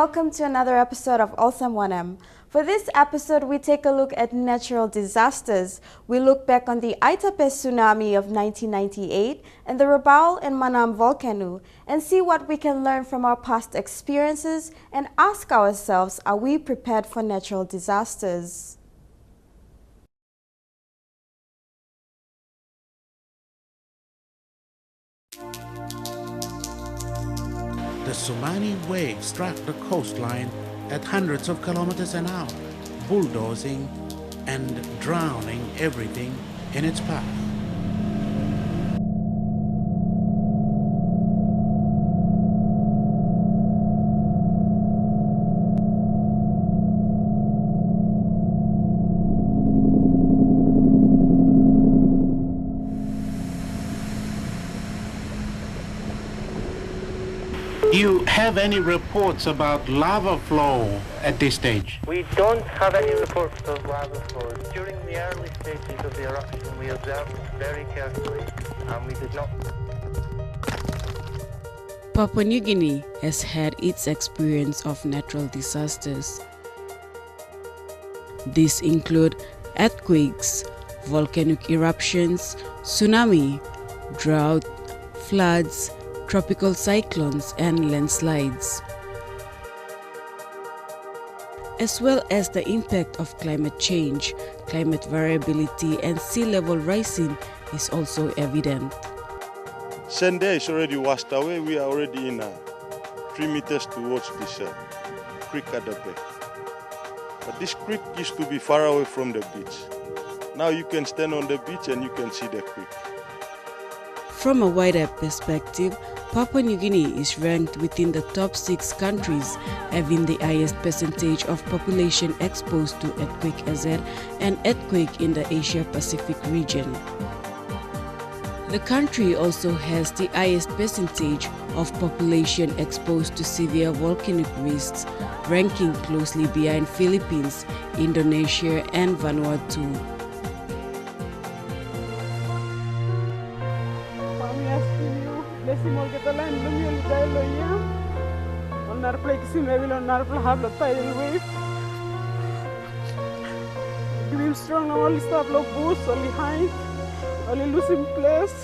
welcome to another episode of Olsem Wanem. For this episode, we take a look at natural disasters. We look back on the Itape tsunami of 1998 and the Rabaul and Wanem volcano and see what we can learn from our past experiences and ask ourselves, are we prepared for natural disasters? The tsunami wave struck the coastline at hundreds of kilometers an hour, bulldozing and drowning everything in its path. Do you have any reports about lava flow at this stage? We don't have any reports of lava flow. During the early stages of the eruption, we observed very carefully and we did not. Papua New Guinea has had its experience of natural disasters. These include earthquakes, volcanic eruptions, tsunami, drought, floods, tropical cyclones and landslides, as well as the impact of climate change. Climate variability and sea level rising is also evident. Sunday is already washed away. We are already in 3 meters towards this creek at the back. But this creek used to be far away from the beach. Now you can stand on the beach and you can see the creek. From a wider perspective, Papua New Guinea is ranked within the top 6 countries having the highest percentage of population exposed to earthquake hazard and earthquake in the Asia-Pacific region. The country also has the highest percentage of population exposed to severe volcanic risks, ranking closely behind Philippines, Indonesia and Vanuatu. Simol kita lain lumio lidai loya, on narplay kisi maybe on narplay have the tidal wave. Grim strong now only stop low boost only high, only losing place.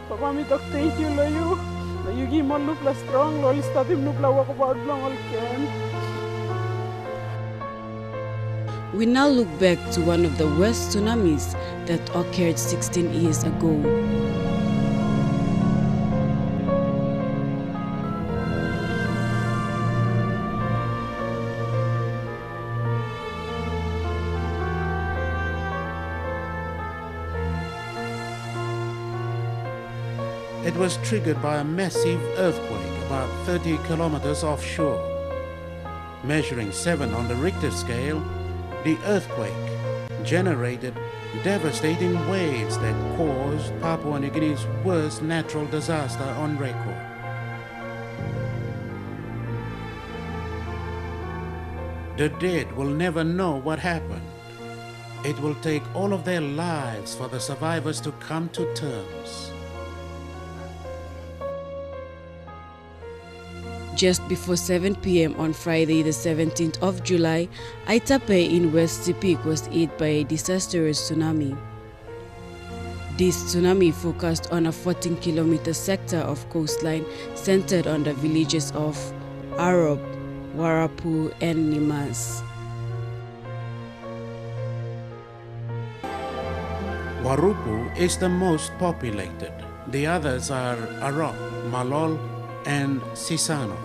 Papa me talk thank you loyo. You give more loop la strong, only start him loop la walk about long all can. We now look back to one of the worst tsunamis that occurred 16 years ago. It was triggered by a massive earthquake about 30 kilometers offshore. Measuring 7 on the Richter scale, the earthquake generated devastating waves that caused Papua New Guinea's worst natural disaster on record. The dead will never know what happened. It will take all of their lives for the survivors to come to terms. Just before 7 p.m. on Friday the 17th of July, Itape in West Sepik was hit by a disastrous tsunami. This tsunami focused on a 14-kilometer sector of coastline centered on the villages of Arop, Warapu and Nimas. Warupu is the most populated. The others are Arop, Malol, and Sisano.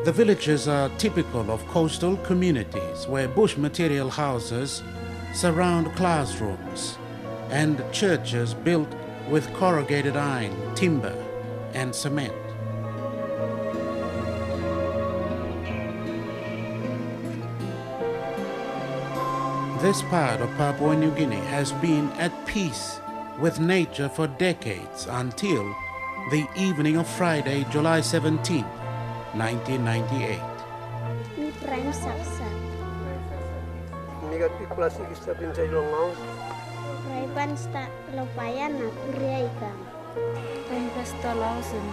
The villages are typical of coastal communities where bush material houses surround classrooms and churches built with corrugated iron, timber, and cement. This part of Papua New Guinea has been at peace with nature for decades until the evening of Friday, July 17, 1998. Ni prime saksa. Migat plastik sta pinsay longaw. Prime sta lopayan na kuriya ikan. Prime plasta lausin.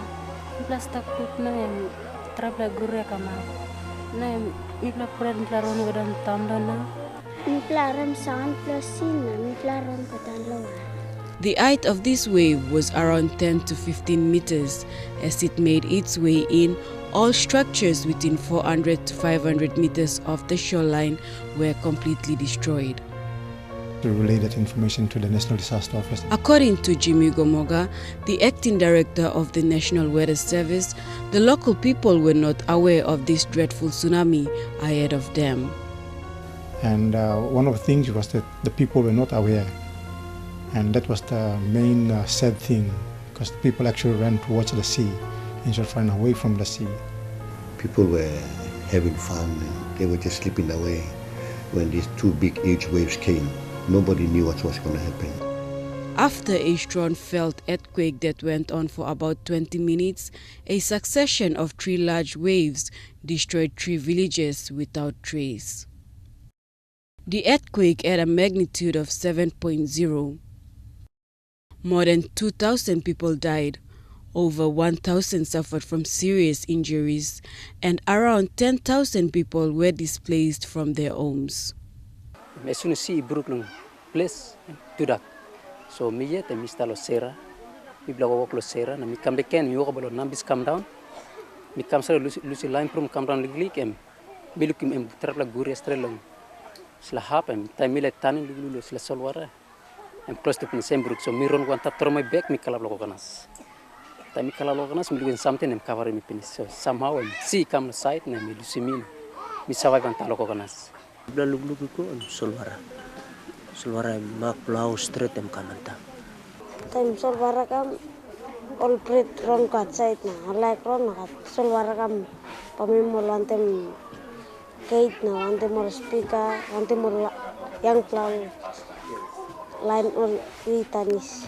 Plasta kut na yang trabla gurya kama. Miplaram sound plus sina, miplaram patanloa. The height of this wave was around 10 to 15 meters. As it made its way in, all structures within 400 to 500 meters of the shoreline were completely destroyed. To relay that information to the National Disaster Office. According to Jimmy Gomoga, the acting director of the National Weather Service, the local people were not aware of this dreadful tsunami ahead of them. And one of the things was that the people were not aware. And that was the main sad thing, because the people actually ran towards the sea instead of running away from the sea. People were having fun and they were just slipping away when these two big huge waves came. Nobody knew what was going to happen. After a strong felt earthquake that went on for about 20 minutes, a succession of 3 large waves destroyed 3 villages without trace. The earthquake had a magnitude of 7.0. More than 2,000 people died, over 1,000 suffered from serious injuries, and around 10,000 people were displaced from their homes. As soon as sea broke no place to that. So me yet and Mr. Losera, we blow walk Losera, and me come back and you about numbers come down. Me come sir Lucy line from come down leak and me look him trapla guri strelong. Slahap and time me tan lulu slasolwara. And close to the same brook, so me run one tap through my back, me kalabloganas. Time me kalabloganas, me doing something and covering me penis. So somehow I see come the side and me lucy me survive and taloganas. Lalu ko Solwara mak plau straight em kamanta. Time solwara kam all breed ron kat side na, like ron kat solwara kam pamimol antem gate na, antem more speaker, antem more young plau line on itanis.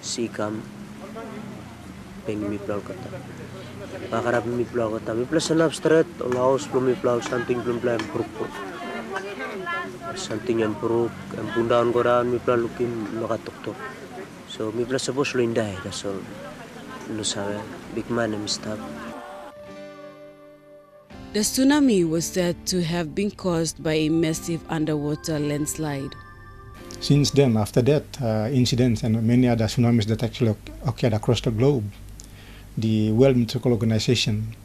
Sikam peng mi plau kata. Pakarap mi plau kata. Mi plau senap straight, olaos belum mi plau something belum plan puruk. Something yang puruk, yang pundahan koran mi plau lukin makatok-tok. So mi plau sebos lo indah, dasol lo sabe big man em stab. The tsunami was said to have been caused by a massive underwater landslide. Since then, after that incident and many other tsunamis that actually occurred across the globe, the World Meteorological Organization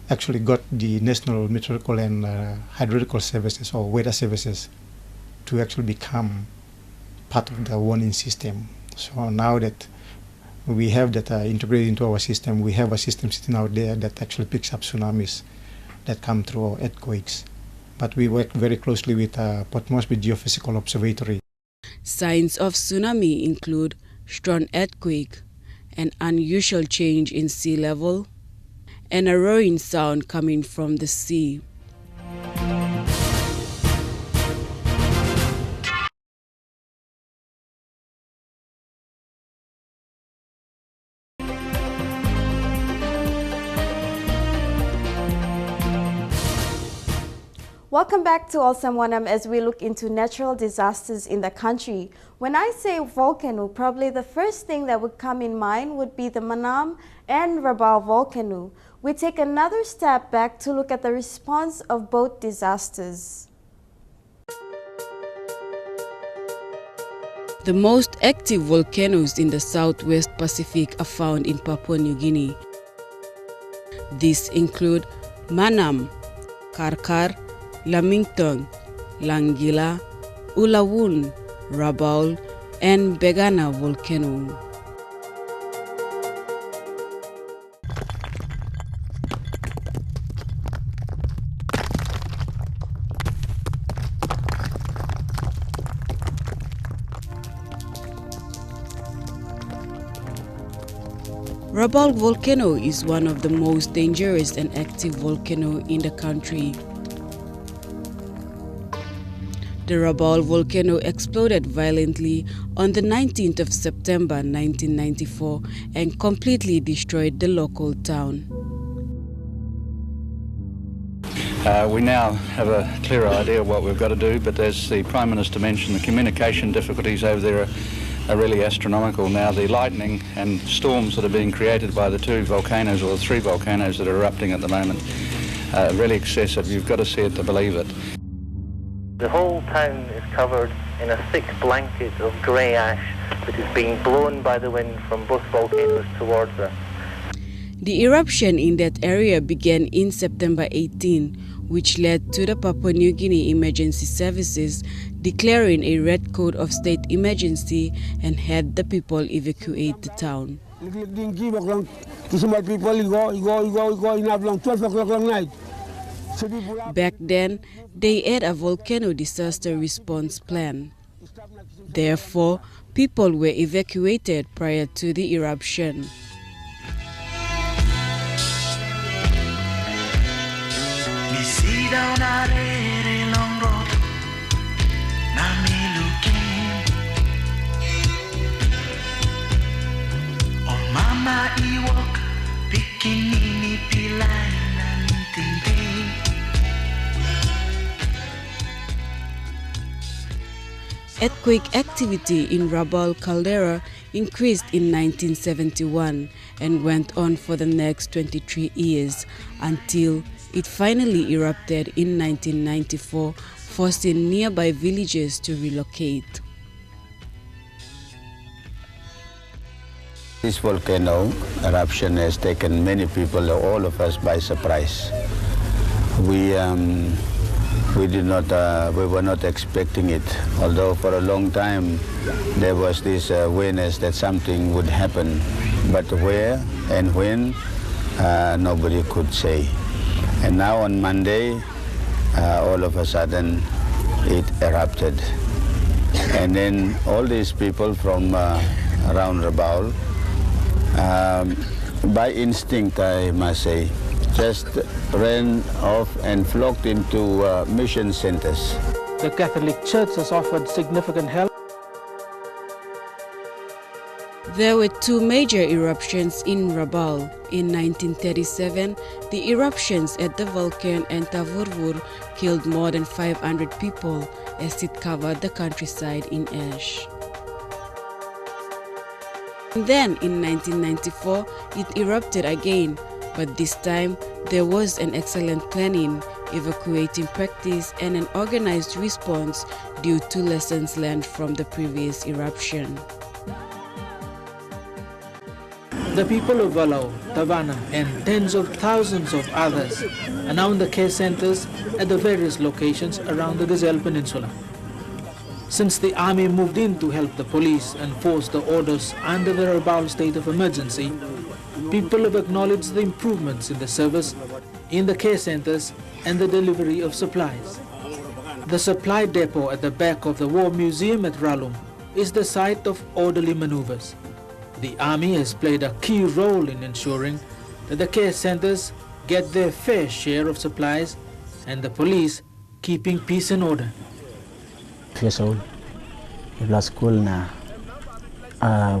actually got the National Meteorological and Hydrological Services or Weather Services to actually become part of the warning system. So now that we have that integrated into our system, we have a system sitting out there that actually picks up tsunamis that come through earthquakes. But we work very closely with Port Moresby Geophysical Observatory. Signs of tsunami include strong earthquake, an unusual change in sea level, and a roaring sound coming from the sea. Welcome back to Olsem Wanem as we look into natural disasters in the country. When I say volcano, probably the first thing that would come in mind would be the Wanem and Rabaul volcano. We take another step back to look at the response of both disasters. The most active volcanoes in the Southwest Pacific are found in Papua New Guinea. These include Wanem, Karkar, Lamington, Langila, Ulawun, Rabaul, and Begana volcano. Rabaul volcano is one of the most dangerous and active volcanoes in the country. The Rabaul volcano exploded violently on the 19th of September 1994 and completely destroyed the local town. We now have a clearer idea of what we've got to do, but as the Prime Minister mentioned, the communication difficulties over there are really astronomical now. The lightning and storms that are being created by the two volcanoes, or the three volcanoes that are erupting at the moment, really excessive. You've got to see it to believe it. The whole town is covered in a thick blanket of grey ash that is being blown by the wind from both volcanoes towards us. The eruption in that area began in September 18, which led to the Papua New Guinea Emergency Services declaring a red code of state emergency and had the people evacuate the town. Back then, they had a volcano disaster response plan. Therefore, people were evacuated prior to the eruption. Earthquake activity in Rabaul caldera increased in 1971 and went on for the next 23 years until it finally erupted in 1994, forcing nearby villages to relocate. This volcano eruption has taken many people, all of us, by surprise. We were not expecting it, although for a long time there was this awareness that something would happen, but where and when, nobody could say. And now on Monday, all of a sudden it erupted. And then all these people from around Rabaul, by instinct, I must say, just ran off and flocked into mission centers. The Catholic Church has offered significant help. There were two major eruptions in Rabaul. In 1937, the eruptions at the volcano Entavurvur killed more than 500 people as it covered the countryside in ash. And then in 1994, it erupted again, but this time there was an excellent planning, evacuating practice, and an organized response due to lessons learned from the previous eruption. The people of Walau, Tavana, and tens of thousands of others are now in the care centers at the various locations around the Gazelle Peninsula. Since the army moved in to help the police enforce the orders under the Rabaul state of emergency, people have acknowledged the improvements in the service, in the care centers, and the delivery of supplies. The supply depot at the back of the War Museum at Ralum is the site of orderly maneuvers. The army has played a key role in ensuring that the care centers get their fair share of supplies and the police keeping peace and order. Years old, in school na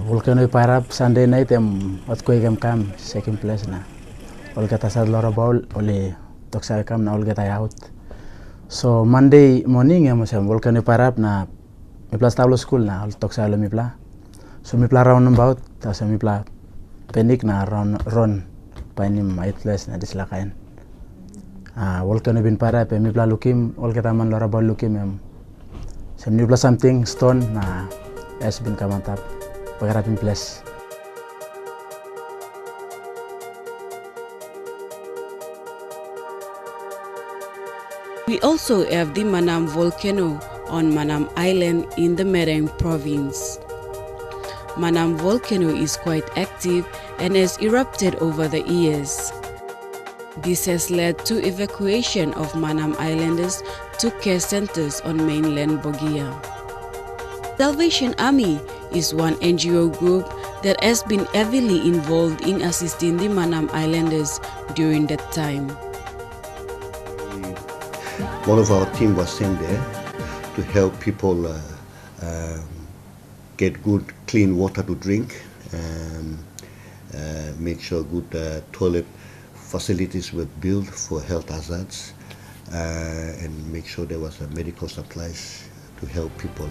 volcano parap Sunday night earthquake kam second place na all kata sa Rabaul ole toksa kam na all kata out. So Monday morning volcano parap na plus tablo school na all toksa lo mipla. So mipla round about tas mipla panic na run painim 8 place na dislakain. Volcano bin parap mipla lukim all kata man Rabaul lukim Some new something stone na has been come on top. Pagharapin place. We also have the Wanem volcano on Wanem Island in the Mereng province. Wanem volcano is quite active and has erupted over the years. This has led to evacuation of Wanem Islanders to care centers on mainland Bogia. Salvation Army is one NGO group that has been heavily involved in assisting the Wanem Islanders during that time. One of our team was sent there to help people get good, clean water to drink, make sure good toilet facilities were built for health hazards, and make sure there was medical supplies to help people.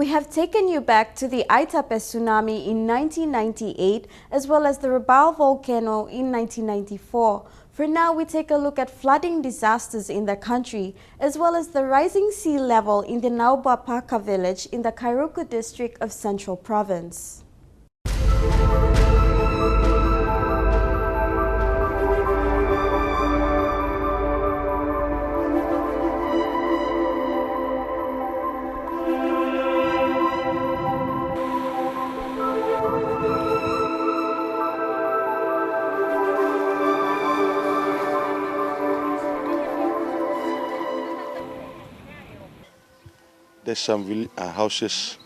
We have taken you back to the Aitape tsunami in 1998 as well as the Rabaul volcano in 1994. For now, we take a look at flooding disasters in the country as well as the rising sea level in the Naubapaka village in the Kairuku district of Central Province. There's some houses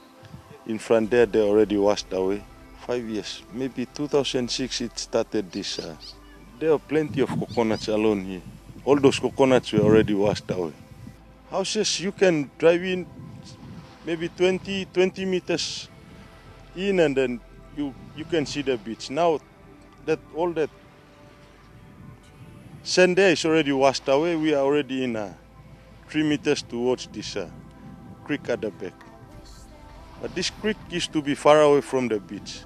in front there, they already washed away. 5 years, maybe 2006 it started this. There are plenty of coconuts alone here. All those coconuts were already washed away. Houses, you can drive in maybe 20 meters in and then you can see the beach. Now that all that sand there is already washed away, we are already in 3 meters towards this creek at the back. But this creek used to be far away from the beach.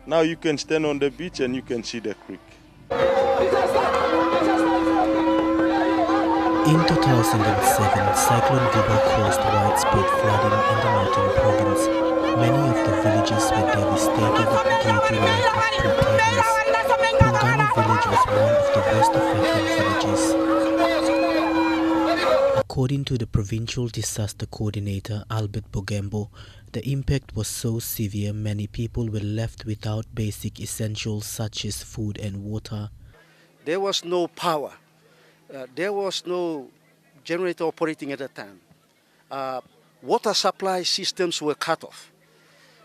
Now you can stand on the beach and you can see the creek. In 2007, Cyclone Giba caused widespread flooding in the northern province. Many of the villages were devastated due to lack of preparedness. Pongani village was one of the worst affected villages. According to the provincial disaster coordinator Albert Bogembo, the impact was so severe many people were left without basic essentials such as food and water. There was no power. There was no generator operating at that time. Water supply systems were cut off.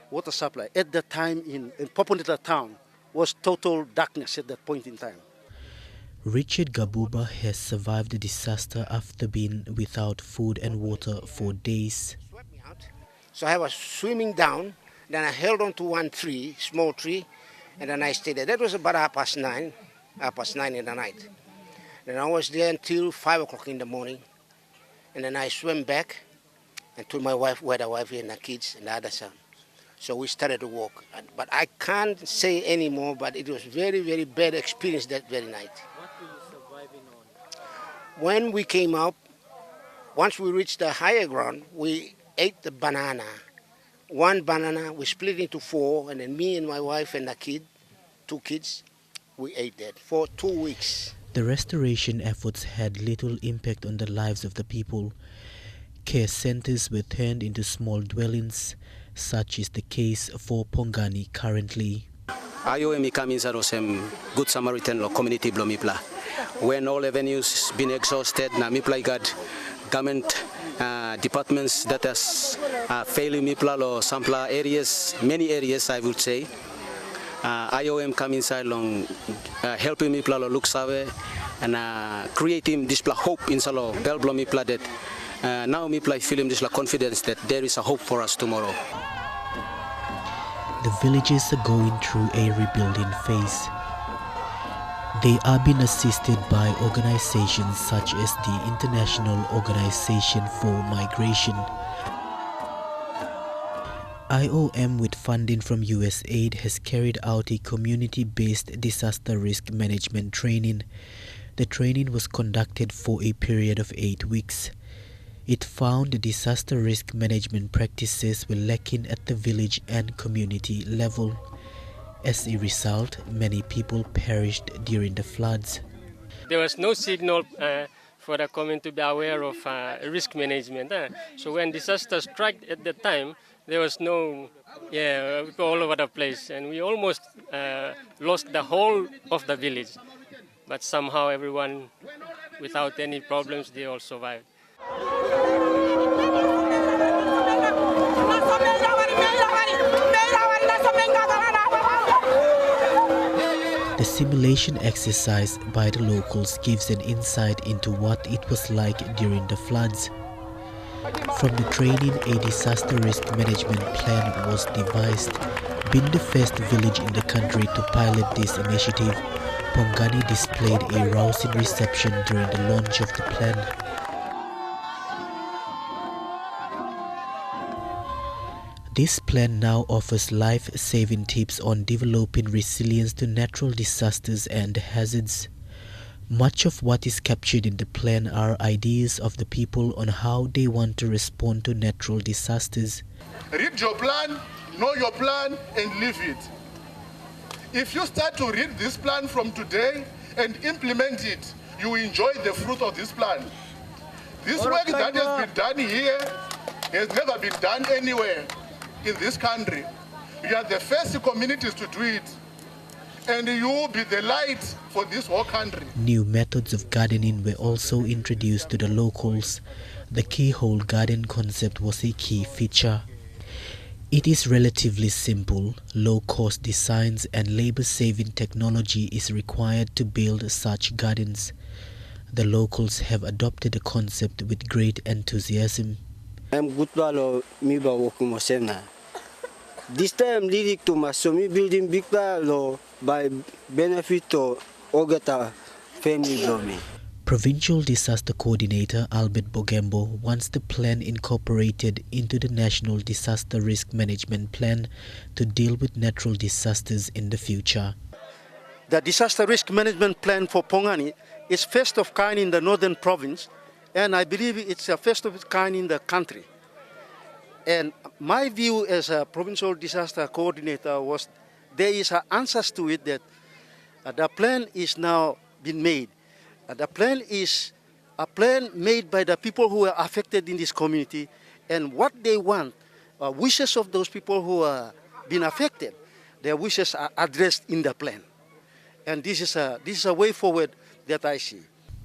Water supply at that time in Poponeta town was total darkness at that point in time. Richard Gabuba has survived the disaster after being without food and water for days. So I was swimming down, then I held on to one tree, small tree, and then I stayed there. That was about 9:30 in the night. Then I was there until 5 o'clock in the morning, and then I swam back and told my wife where the wife and the kids and the other son. So we started to walk. But I can't say anymore, but it was very, very bad experience that very night. When we came up, once we reached the higher ground, we ate the banana. One banana, we split into 4, and then me and my wife and the kid, 2 kids, we ate that for 2 weeks. The restoration efforts had little impact on the lives of the people. Care centers were turned into small dwellings, such is the case for Pongani currently. IOM comes inside Olsem Good Samaritan or community blomipla. When all avenues been exhausted, na mipla got government departments that has failing mipla or sampla areas, many areas I would say. IOM come inside long helping mipla lo look save and creating this hope inside lo belblo mipla that now mipla feeling this confidence that there is a hope for us tomorrow. The villages are going through a rebuilding phase. They are being assisted by organizations such as the International Organization for Migration. IOM, with funding from USAID, has carried out a community-based disaster risk management training. The training was conducted for a period of 8 weeks. It found the disaster risk management practices were lacking at the village and community level. As a result, many people perished during the floods. There was no signal for the community to be aware of risk management. So when disaster struck at that time, there was no, all over the place. And we almost lost the whole of the village. But somehow everyone, without any problems, they all survived. The simulation exercise by the locals gives an insight into what it was like during the floods. From the training, a disaster risk management plan was devised. Being the first village in the country to pilot this initiative, Pongani displayed a rousing reception during the launch of the plan. This plan now offers life-saving tips on developing resilience to natural disasters and hazards. Much of what is captured in the plan are ideas of the people on how they want to respond to natural disasters. Read your plan, know your plan, and live it. If you start to read this plan from today and implement it, you will enjoy the fruit of this plan. This work that has been done here has never been done anywhere in this country. You are the first communities to do it, and you will be the light for this whole country. New methods of gardening were also introduced to the locals. The keyhole garden concept was a key feature. It is relatively simple, low-cost designs and labor-saving technology is required to build such gardens. The locals have adopted the concept with great enthusiasm. This time leading to my sumi building big law by benefit to Ogata family blooming. Provincial Disaster Coordinator Albert Bogembo wants the plan incorporated into the National Disaster Risk Management Plan to deal with natural disasters in the future. The Disaster Risk Management Plan for Pongani is first of kind in the northern province, and I believe it's a first of its kind in the country. And my view as a provincial disaster coordinator was there is answers to it that the plan is now been made. The plan is a plan made by the people who are affected in this community, and what they want, wishes of those people who are being affected, their wishes are addressed in the plan. And this is a way forward that I see.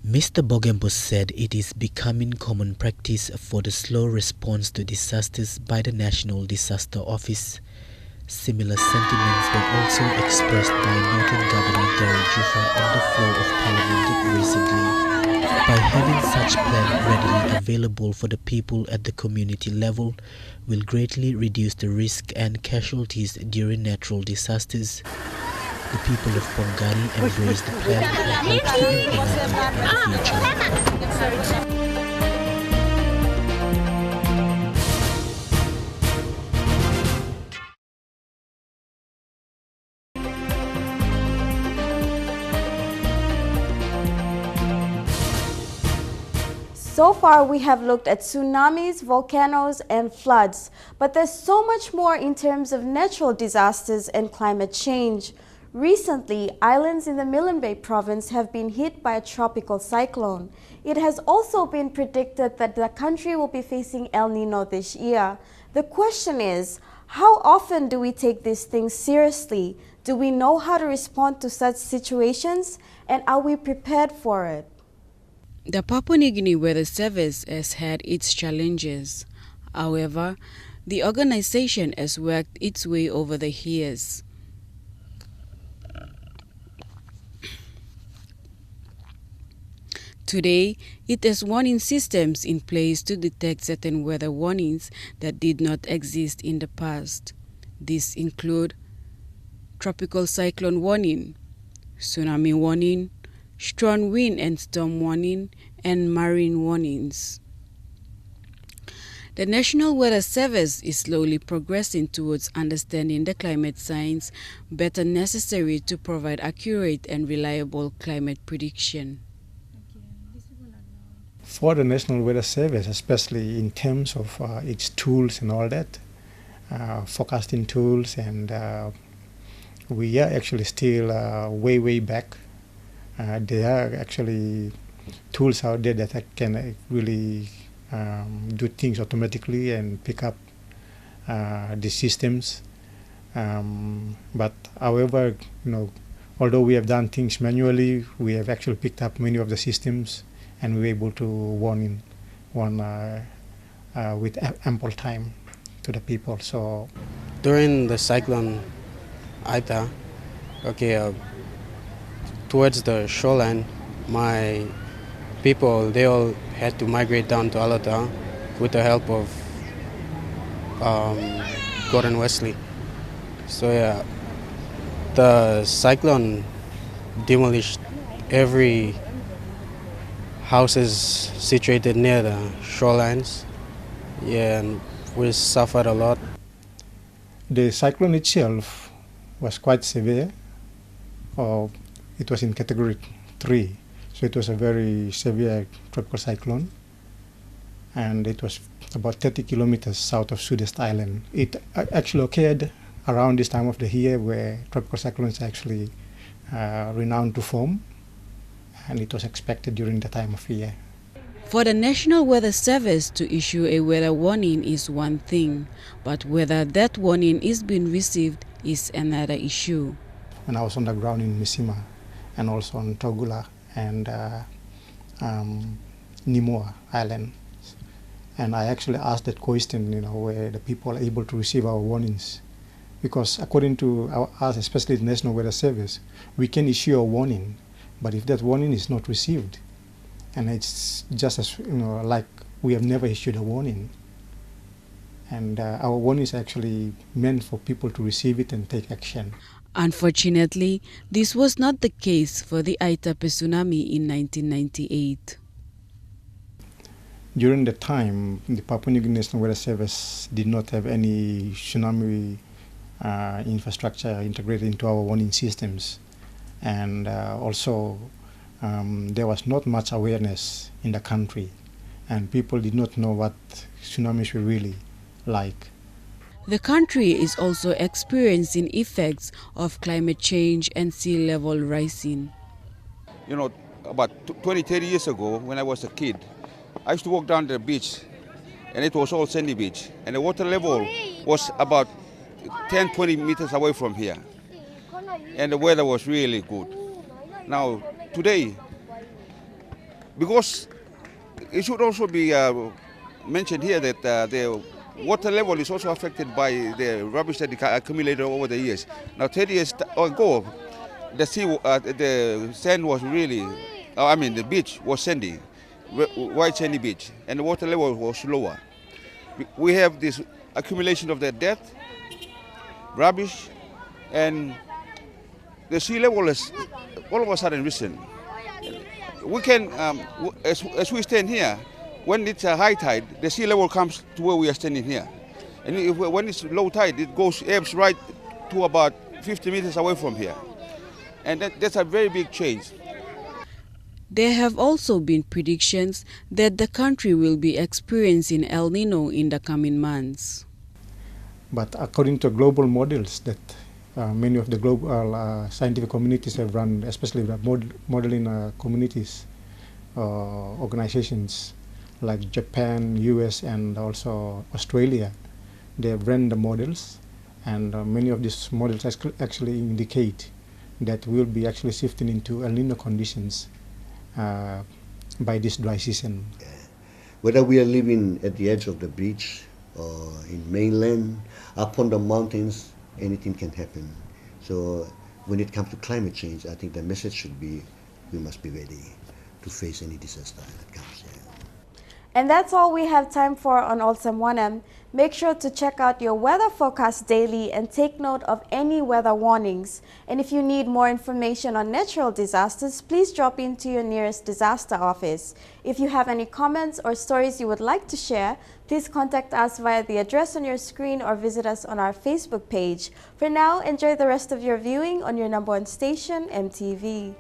Mr. Bogembo said it is becoming common practice for the slow response to disasters by the National Disaster Office. Similar sentiments were also expressed by Northern Governor Derry Jufa on the floor of Parliament recently. By having such plan readily available for the people at the community level will greatly reduce the risk and casualties during natural disasters. The people of Pongani embrace the plan and hope to implement it in the future. So far, we have looked at tsunamis, volcanoes, and floods, but there's so much more in terms of natural disasters and climate change. Recently, islands in the Milne Bay province have been hit by a tropical cyclone. It has also been predicted that the country will be facing El Nino this year. The question is, how often do we take these things seriously? Do we know how to respond to such situations? And are we prepared for it? The Papua New Guinea Weather Service has had its challenges. However, the organization has worked its way over the years. Today, it has warning systems in place to detect certain weather warnings that did not exist in the past. These include tropical cyclone warning, tsunami warning, strong wind and storm warning, and marine warnings. The National Weather Service is slowly progressing towards understanding the climate science better necessary to provide accurate and reliable climate prediction. For the National Weather Service, especially in terms of its tools and all that, forecasting tools, and we are actually still way back. There are actually tools out there that can really do things automatically and pick up the systems. But however, although we have done things manually, we have actually picked up many of the systems, and we were able to warn with ample time to the people. So during the cyclone Aita, towards the shoreline, my people, they all had to migrate down to Alata with the help of Gordon Wesley. So yeah, the cyclone demolished every houses situated near the shorelines. Yeah, and we suffered a lot. The cyclone itself was quite severe. It was in category 3, so it was a very severe tropical cyclone, and it was about 30 kilometers south of Sudest Island. It actually occurred around this time of the year where tropical cyclones are actually renowned to form, and it was expected during the time of year. For the National Weather Service to issue a weather warning is one thing, but whether that warning is being received is another issue. When I was on the ground in Misima and also on Togula and Nimoa Island, and I actually asked that question, where the people are able to receive our warnings. Because according to us, especially the National Weather Service, we can issue a warning, but if that warning is not received, and it's just as like we have never issued a warning, and our warning is actually meant for people to receive it and take action. Unfortunately, this was not the case for the Aitape tsunami in 1998. During the time, the Papua New Guinea National Weather Service did not have any tsunami infrastructure integrated into our warning systems, and also there was not much awareness in the country, and people did not know what tsunamis were really like. The country is also experiencing effects of climate change and sea level rising. About 20, 30 years ago, when I was a kid, I used to walk down the beach, and it was all sandy beach, and the water level was about 10, 20 meters away from here, and the weather was really good. Now, today, because it should also be mentioned here that the water level is also affected by the rubbish that accumulated over the years. Now, 30 years ago, the sand was really, the beach was sandy, white sandy beach, and the water level was lower. We have this accumulation of the dirt, rubbish, and the sea level has all of a sudden risen. We can, as we stand here, when it's a high tide, the sea level comes to where we are standing here. And when it's low tide, it ebbs right to about 50 meters away from here. And that's a very big change. There have also been predictions that the country will be experiencing El Nino in the coming months. But according to global models that many of the global scientific communities have run, especially the modeling communities, organizations like Japan, US, and also Australia, they have run the models, and many of these models actually indicate that we'll be actually shifting into El Nino conditions by this dry season. Whether we are living at the edge of the beach or in mainland, up on the mountains, anything can happen. So when it comes to climate change, I think the message should be we must be ready to face any disaster that comes. And that's all we have time for on Olsem Wanem. Make sure to check out your weather forecast daily and take note of any weather warnings. And if you need more information on natural disasters, please drop into your nearest disaster office. If you have any comments or stories you would like to share, please contact us via the address on your screen or visit us on our Facebook page. For now, enjoy the rest of your viewing on your #1 station, MTV.